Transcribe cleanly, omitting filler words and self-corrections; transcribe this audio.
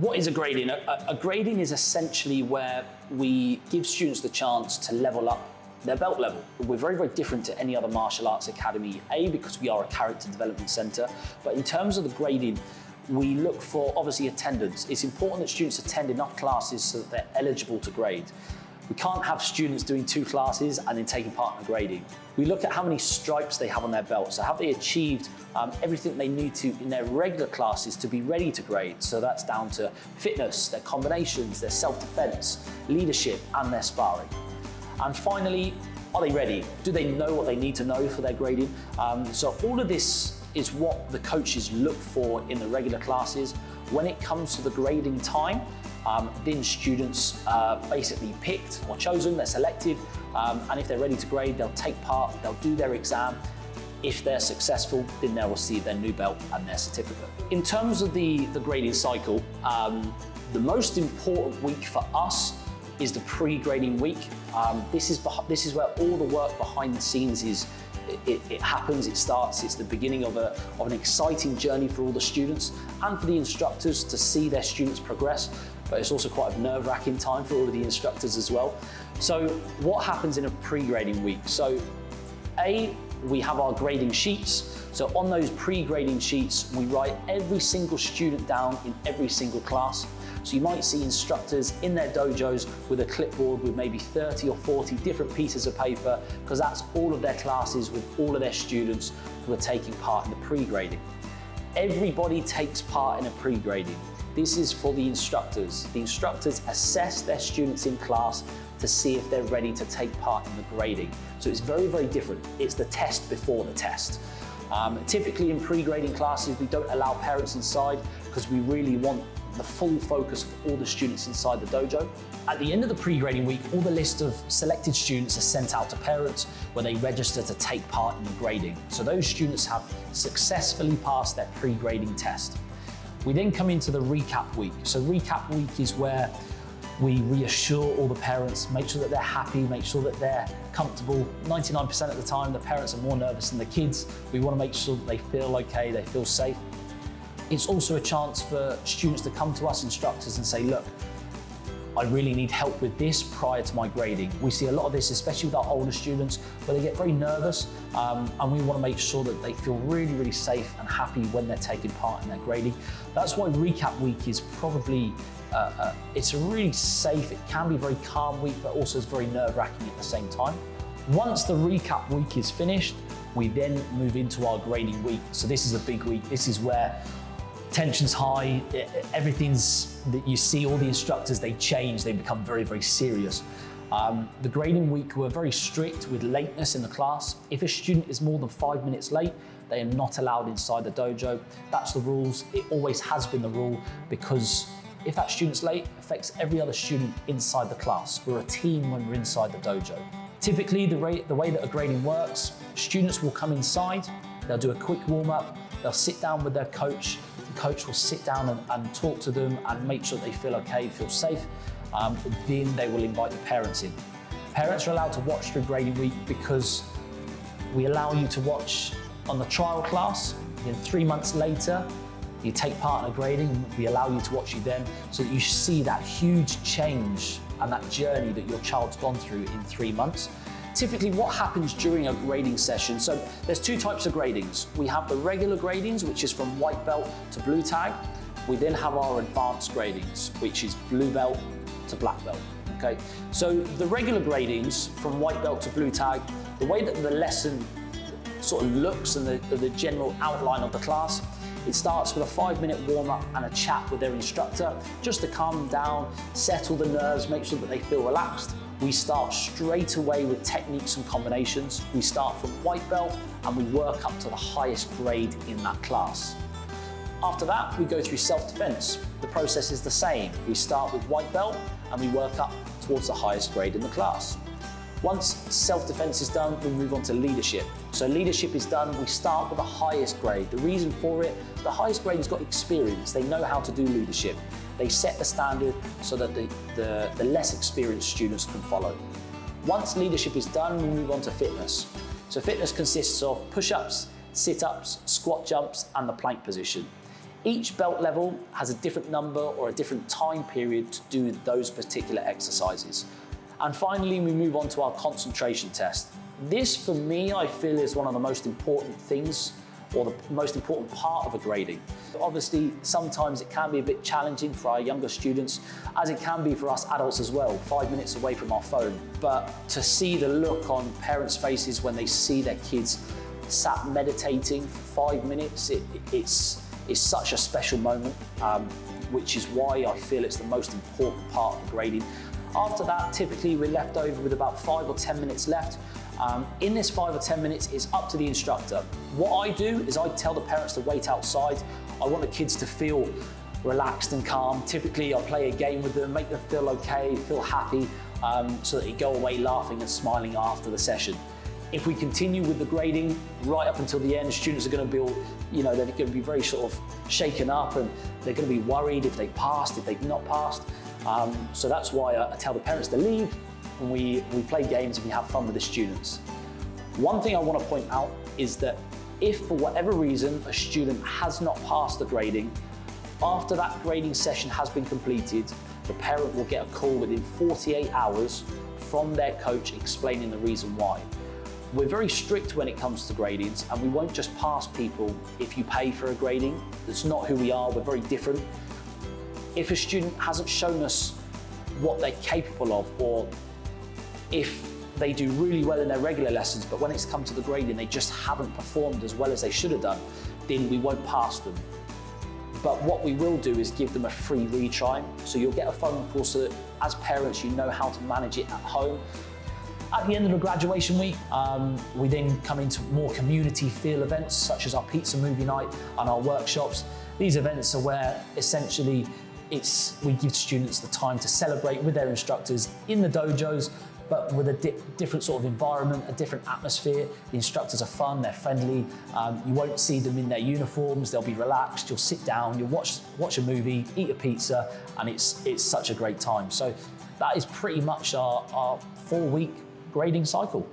What is a grading? A grading is essentially where we give students the chance to level up their belt level. We're very, very different to any other martial arts academy, because we are a character development centre, but in terms of the grading, we look for, obviously, attendance. It's important that students attend enough classes so that they're eligible to grade. We can't have students doing 2 classes and then taking part in the grading. We look at how many stripes they have on their belt. So have they achieved everything they need to in their regular classes to be ready to grade? So that's down to fitness, their combinations, their self-defense, leadership, and their sparring. And finally, are they ready? Do they know what they need to know for their grading? So all of this is what the coaches look for in the regular classes. When it comes to the grading time, then students are basically picked or chosen, they're selected, and if they're ready to grade, they'll take part, they'll do their exam. If they're successful, then they'll receive their new belt and their certificate. In terms of the grading cycle, the most important week for us is the pre-grading week. This is where all the work behind the scenes is. It happens, it starts, it's the beginning of an exciting journey for all the students and for the instructors to see their students progress, but it's also quite a nerve-wracking time for all of the instructors as well. So what happens in a pre-grading week? So we have our grading sheets. So on those pre-grading sheets, we write every single student down in every single class. So you might see instructors in their dojos with a clipboard with maybe 30 or 40 different pieces of paper, because that's all of their classes with all of their students who are taking part in the pre-grading. Everybody takes part in a pre-grading. This is for the instructors. The instructors assess their students in class to see if they're ready to take part in the grading. So it's very, very different. It's the test before the test. Typically in pre-grading classes, we don't allow parents inside because we really want the full focus of all the students inside the dojo. At the end of the pre-grading week, all the list of selected students are sent out to parents where they register to take part in the grading. So those students have successfully passed their pre-grading test. We then come into the recap week. So recap week is where we reassure all the parents, make sure that they're happy, make sure that they're comfortable. 99% of the time, the parents are more nervous than the kids. We want to make sure that they feel okay, they feel safe. It's also a chance for students to come to us instructors and say, look, I really need help with this prior to my grading. We see a lot of this, especially with our older students, where they get very nervous, and we want to make sure that they feel really, really safe and happy when they're taking part in their grading. That's why recap week is probably, it's a really safe, it can be a very calm week, but also is very nerve-wracking at the same time. Once the recap week is finished, we then move into our grading week. So this is a big week. This is where tension's high, everything's that you see, all the instructors, they change, they become very, very serious. The grading week, we're very strict with lateness in the class. If a student is more than 5 minutes late, they are not allowed inside the dojo. That's the rules. It always has been the rule, because if that student's late, it affects every other student inside the class. We're a team when we're inside the dojo. Typically, the way that a grading works, students will come inside, they'll do a quick warm-up, they'll sit down with their coach. The coach will sit down and talk to them and make sure they feel okay, feel safe. Then they will invite the parents in. Parents are allowed to watch through grading week because we allow you to watch on the trial class. Then 3 months later, you take part in a grading, we allow you to watch you then, so that you see that huge change and that journey that your child's gone through in 3 months. Typically, what happens during a grading session? So there's 2 types of gradings. We have the regular gradings, which is from white belt to blue tag. We then have our advanced gradings, which is blue belt to black belt, okay? So the regular gradings from white belt to blue tag, the way that the lesson sort of looks and the general outline of the class, it starts with a 5-minute warm-up and a chat with their instructor, just to calm them down, settle the nerves, make sure that they feel relaxed. We start straight away with techniques and combinations. We start from white belt and we work up to the highest grade in that class. After that, we go through self-defense. The process is the same. We start with white belt and we work up towards the highest grade in the class. Once self-defense is done, we move on to leadership. So leadership is done, we start with the highest grade. The reason for it, the highest grade has got experience. They know how to do leadership. They set the standard so that the less experienced students can follow. Once leadership is done, we move on to fitness. So fitness consists of push-ups, sit-ups, squat jumps, and the plank position. Each belt level has a different number or a different time period to do those particular exercises. And finally, we move on to our concentration test. This, for me, I feel is one of the most important things, or the most important part of a grading. Obviously, sometimes it can be a bit challenging for our younger students, as it can be for us adults as well, 5 minutes away from our phone. But to see the look on parents' faces when they see their kids sat meditating for 5 minutes, it's such a special moment, which is why I feel it's the most important part of the grading. After that, typically we're left over with about 5 or 10 minutes left. In this 5 or 10 minutes, it's up to the instructor. What I do is I tell the parents to wait outside. I want the kids to feel relaxed and calm. Typically, I'll play a game with them, make them feel okay, feel happy, so that they go away laughing and smiling after the session. If we continue with the grading right up until the end, students are going to be, they're going to be very sort of shaken up, and they're going to be worried if they passed, if they've not passed. So that's why I tell the parents to leave, and we play games and we have fun with the students. One thing I want to point out is that if for whatever reason a student has not passed the grading, after that grading session has been completed, the parent will get a call within 48 hours from their coach explaining the reason why. We're very strict when it comes to gradings, and we won't just pass people if you pay for a grading. That's not who we are, we're very different. If a student hasn't shown us what they're capable of, or if they do really well in their regular lessons, but when it's come to the grading, they just haven't performed as well as they should have done, then we won't pass them. But what we will do is give them a free retry. So you'll get a phone call so that as parents, you know how to manage it at home. At the end of the graduation week, we then come into more community feel events, such as our pizza movie night and our workshops. These events are where essentially we give students the time to celebrate with their instructors in the dojos, but with a different sort of environment, a different atmosphere. The instructors are fun, they're friendly. You won't see them in their uniforms, they'll be relaxed. You'll sit down, you'll watch a movie, eat a pizza, and it's such a great time. So that is pretty much our 4-week grading cycle.